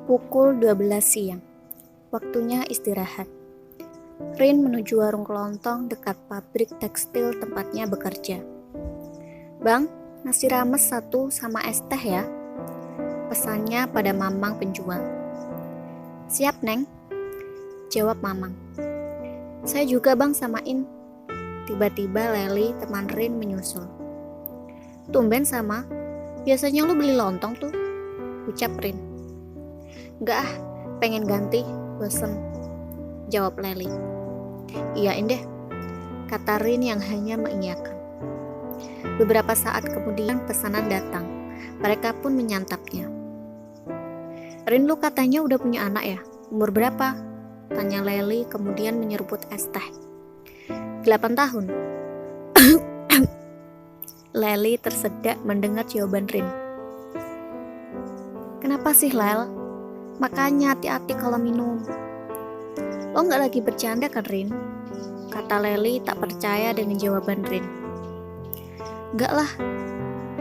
Pukul 12 siang. Waktunya istirahat. Rin menuju warung kelontong dekat pabrik tekstil tempatnya bekerja. "Bang, nasi rames 1 sama es teh ya," pesannya pada Mamang penjual. "Siap, Neng," jawab Mamang. "Saya juga, Bang, samain." Tiba-tiba Leli, teman Rin, menyusul. "Tumben sama, biasanya lu beli lontong tuh," ucap Rin. "Enggak ah, pengen ganti, bosen," jawab Leli. "Iyain deh," kata Rin yang hanya mengiyakan. Beberapa saat kemudian pesanan datang, mereka pun menyantapnya. "Rin, lu katanya udah punya anak ya? Umur berapa?" tanya Leli kemudian menyeruput es teh. 8 tahun. Leli tersedak mendengar jawaban Rin. "Kenapa sih, Lel? Makanya hati-hati kalau minum." "Lo nggak lagi bercanda kan, Rin?" kata Leli tak percaya dengan jawaban Rin. "Nggak lah,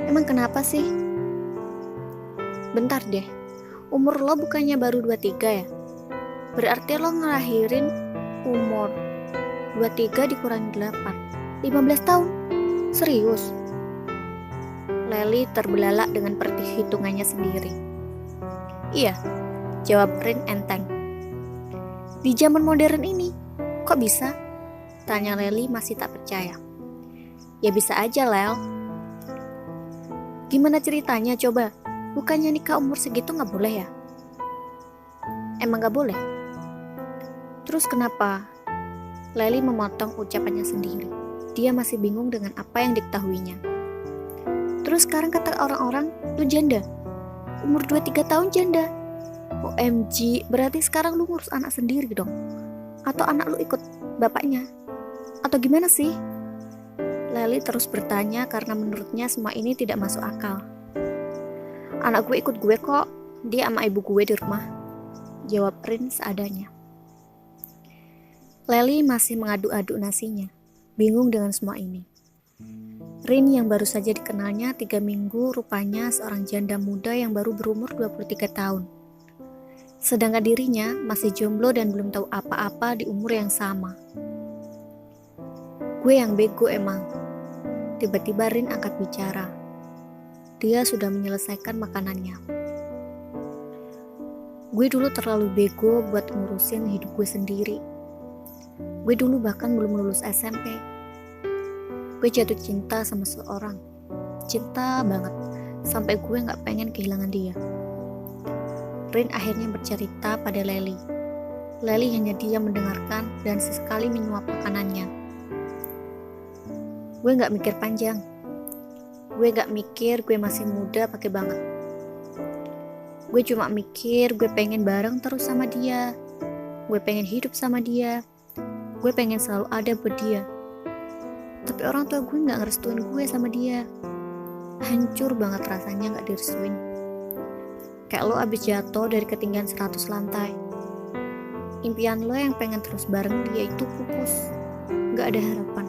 emang kenapa sih?" "Bentar deh, umur lo bukannya baru 23 ya? Berarti lo ngelahirin umur 23 dikurangi 8, 15 tahun? Serius?" Leli terbelalak dengan perhitungannya sendiri. "Iya," jawab Rin enteng. "Di zaman modern ini, kok bisa?" tanya Leli masih tak percaya. "Ya bisa aja, Lel." "Gimana ceritanya coba? Bukannya nikah umur segitu nggak boleh ya?" "Emang nggak boleh? Terus kenapa?" Leli memotong ucapannya sendiri. Dia masih bingung dengan apa yang diketahuinya. "Terus sekarang kata orang-orang, lu janda. Umur 23 tahun janda. OMG, berarti sekarang lu ngurus anak sendiri dong? Atau anak lu ikut bapaknya? Atau gimana sih?" Leli terus bertanya karena menurutnya semua ini tidak masuk akal. "Anak gue ikut gue kok, dia sama ibu gue di rumah," jawab Rin seadanya. Leli masih mengaduk-aduk nasinya, bingung dengan semua ini. Rin yang baru saja dikenalnya 3 minggu rupanya seorang janda muda yang baru berumur 23 tahun. Sedangkan dirinya masih jomblo dan belum tahu apa-apa di umur yang sama. "Gue yang bego emang." Tiba-tiba Rin angkat bicara. Dia sudah menyelesaikan makanannya. "Gue dulu terlalu bego buat ngurusin hidup gue sendiri. Gue dulu bahkan belum lulus SMP. Gue jatuh cinta sama seorang. Cinta banget, sampai gue gak pengen kehilangan dia." Rin akhirnya bercerita pada Leli. Leli hanya diam mendengarkan dan sesekali menyuap makanannya. "Gue gak mikir panjang. Gue gak mikir gue masih muda pakai banget. Gue cuma mikir gue pengen bareng terus sama dia. Gue pengen hidup sama dia. Gue pengen selalu ada buat dia. Tapi orang tua gue gak ngerestuin gue sama dia. Hancur banget rasanya gak direstuin. Kayak lo abis jatuh dari ketinggian 100 lantai. Impian lo yang pengen terus bareng dia itu pupus. Gak ada harapan.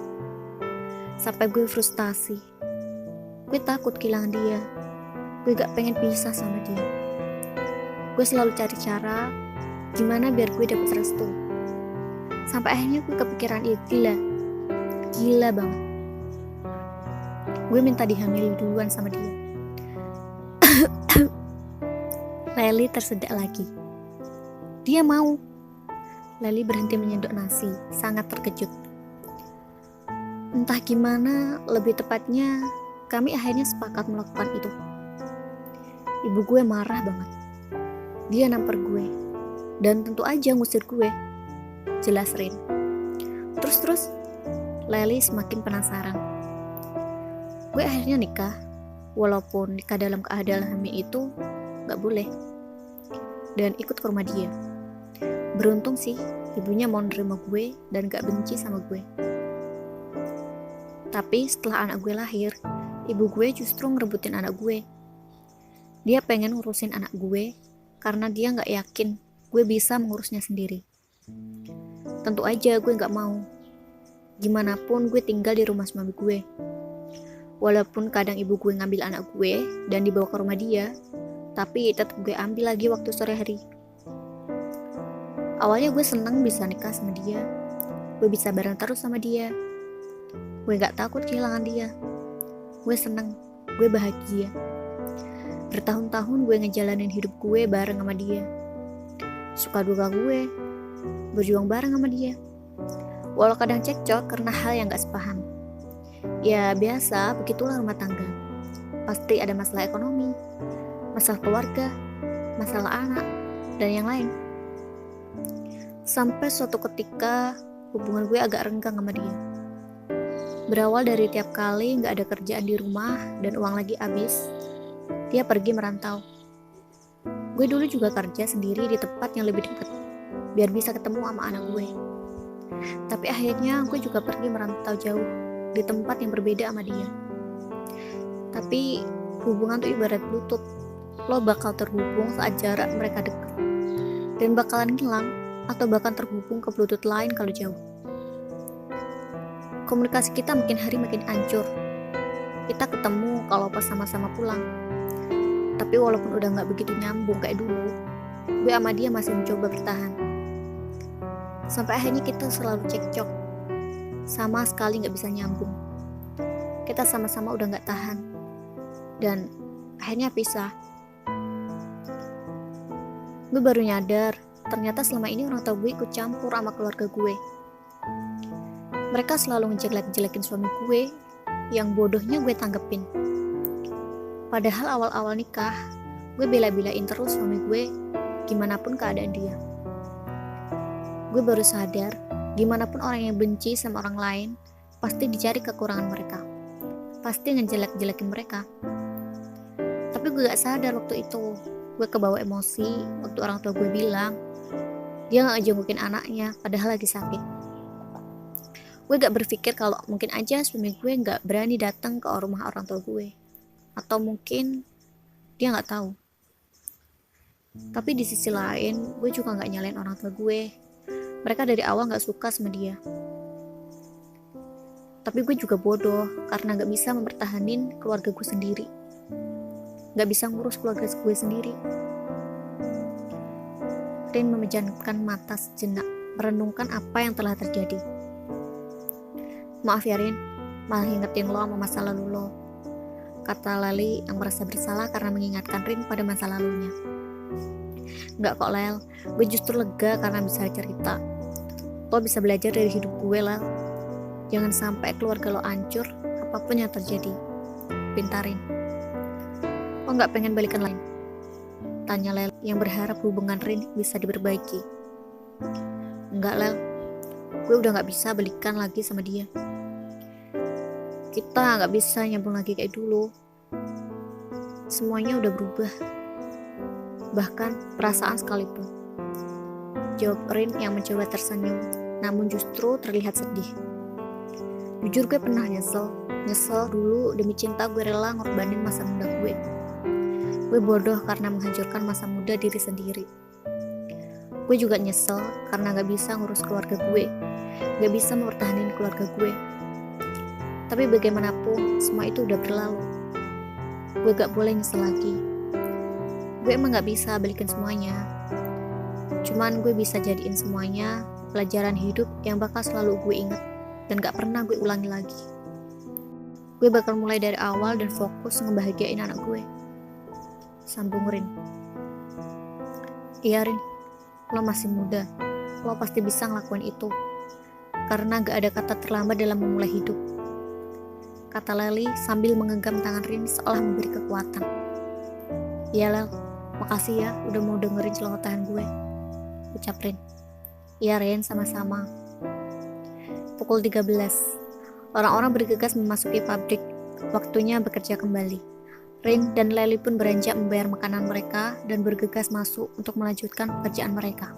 Sampai gue frustasi. Gue takut kehilangan dia. Gue gak pengen pisah sama dia. Gue selalu cari cara gimana biar gue dapet restu. Sampai akhirnya gue kepikiran gila banget. Gue minta dihamili duluan sama dia." Leli tersedak lagi. "Dia mau?" Leli berhenti menyendok nasi, sangat terkejut. "Entah gimana, lebih tepatnya kami akhirnya sepakat melakukan itu. Ibu gue marah banget. Dia nampar gue dan tentu aja ngusir gue," jelas Rin. Terus Leli semakin penasaran. "Gue akhirnya nikah, walaupun nikah dalam keadaan hamil itu gak boleh, dan ikut ke rumah dia. Beruntung sih ibunya mau nerima gue dan gak benci sama gue. Tapi setelah anak gue lahir, ibu gue justru ngerebutin anak gue. Dia pengen ngurusin anak gue karena dia gak yakin gue bisa mengurusnya sendiri. Tentu aja gue gak mau. Gimana pun gue tinggal di rumah suami gue. Walaupun kadang ibu gue ngambil anak gue dan dibawa ke rumah dia, Tapi tetap gue ambil lagi waktu sore hari. Awalnya gue seneng bisa nikah sama dia. Gue bisa bareng terus sama dia. Gue gak takut kehilangan dia. Gue seneng, gue bahagia. Bertahun-tahun gue ngejalanin hidup gue bareng sama dia. Suka duka gue, berjuang bareng sama dia. Walau kadang cekcok karena hal yang gak sepaham. Ya biasa, begitulah rumah tangga. Pasti ada masalah ekonomi, masalah keluarga, masalah anak, dan yang lain. Sampai suatu ketika hubungan gue agak renggang sama dia. Berawal dari tiap kali gak ada kerjaan di rumah dan uang lagi habis, dia pergi merantau. Gue dulu juga kerja sendiri di tempat yang lebih dekat, biar bisa ketemu sama anak gue. Tapi akhirnya gue juga pergi merantau jauh, di tempat yang berbeda sama dia. Tapi hubungan tuh ibarat Bluetooth. Lo bakal terhubung saat jarak mereka dekat, dan bakalan hilang atau bahkan terhubung ke Bluetooth lain kalau jauh. Komunikasi kita makin hari makin hancur. Kita ketemu kalau pas sama-sama pulang. Tapi walaupun udah gak begitu nyambung kayak dulu, gue sama dia masih mencoba bertahan. Sampai akhirnya kita selalu cekcok. Sama sekali gak bisa nyambung. Kita sama-sama udah gak tahan. Dan akhirnya pisah. Gue baru nyadar, ternyata selama ini orang tua gue ikut campur sama keluarga gue. Mereka selalu ngejelek-jelekin suami gue, yang bodohnya gue tanggepin. Padahal awal-awal nikah, gue bela-belain terus suami gue, gimana pun keadaan dia. Gue baru sadar, gimana pun orang yang benci sama orang lain, pasti dicari kekurangan mereka. Pasti ngejelek-jelekin mereka. Tapi gue gak sadar waktu itu. Gue kebawa emosi waktu orang tua gue bilang dia gak ngejengukin anaknya padahal lagi sakit. Gue gak berpikir kalau mungkin aja suami gue gak berani datang ke rumah orang tua gue. Atau mungkin dia gak tahu. Tapi di sisi lain, gue juga gak nyalain orang tua gue. Mereka dari awal gak suka sama dia. Tapi gue juga bodoh karena gak bisa mempertahanin keluarga gue sendiri. Gak bisa ngurus keluarga gue sendiri. Rin memejamkan mata sejenak, merenungkan apa yang telah terjadi. Maaf ya Rin, malah ingetin lo sama masa lalu lo, kata Leli yang merasa bersalah karena mengingatkan Rin pada masa lalunya. Enggak kok Lel, gue justru lega karena bisa cerita. Lo bisa belajar dari hidup gue Lel. Jangan sampai keluarga lo hancur, apapun yang terjadi. Pintarin. Lo gak pengen balikan lain? Tanya Lel yang berharap hubungan Rin bisa diperbaiki. Enggak Lel, gue udah gak bisa balikan lagi sama dia. Kita gak bisa nyambung lagi kayak dulu. Semuanya udah berubah. Bahkan perasaan sekalipun. Jawab Rin yang mencoba tersenyum, namun justru terlihat sedih. Jujur gue pernah nyesel dulu demi cinta gue rela ngorbanin masa muda gue. Gue bodoh karena menghancurkan masa muda diri sendiri. Gue juga nyesel karena gak bisa ngurus keluarga gue, gak bisa mempertahankan keluarga gue. Tapi bagaimanapun, semua itu udah berlalu. Gue gak boleh nyesel lagi. Gue emang gak bisa balikin semuanya. Cuman gue bisa jadiin semuanya pelajaran hidup yang bakal selalu gue ingat dan gak pernah gue ulangi lagi. Gue bakal mulai dari awal dan fokus ngebahagiain anak gue. Sambung Rin. Iya Rin, lo masih muda. Lo pasti bisa ngelakuin itu. Karena gak ada kata terlambat dalam memulai hidup. Kata Leli sambil menggenggam tangan Rin seolah memberi kekuatan. Iya Lel, makasih ya udah mau dengerin celotehan gue, ucap Rin. Iya Rin, sama-sama. Pukul 13. Orang-orang bergegas memasuki pabrik. Waktunya bekerja kembali. Rin dan Leli pun beranjak membayar makanan mereka dan bergegas masuk untuk melanjutkan pekerjaan mereka.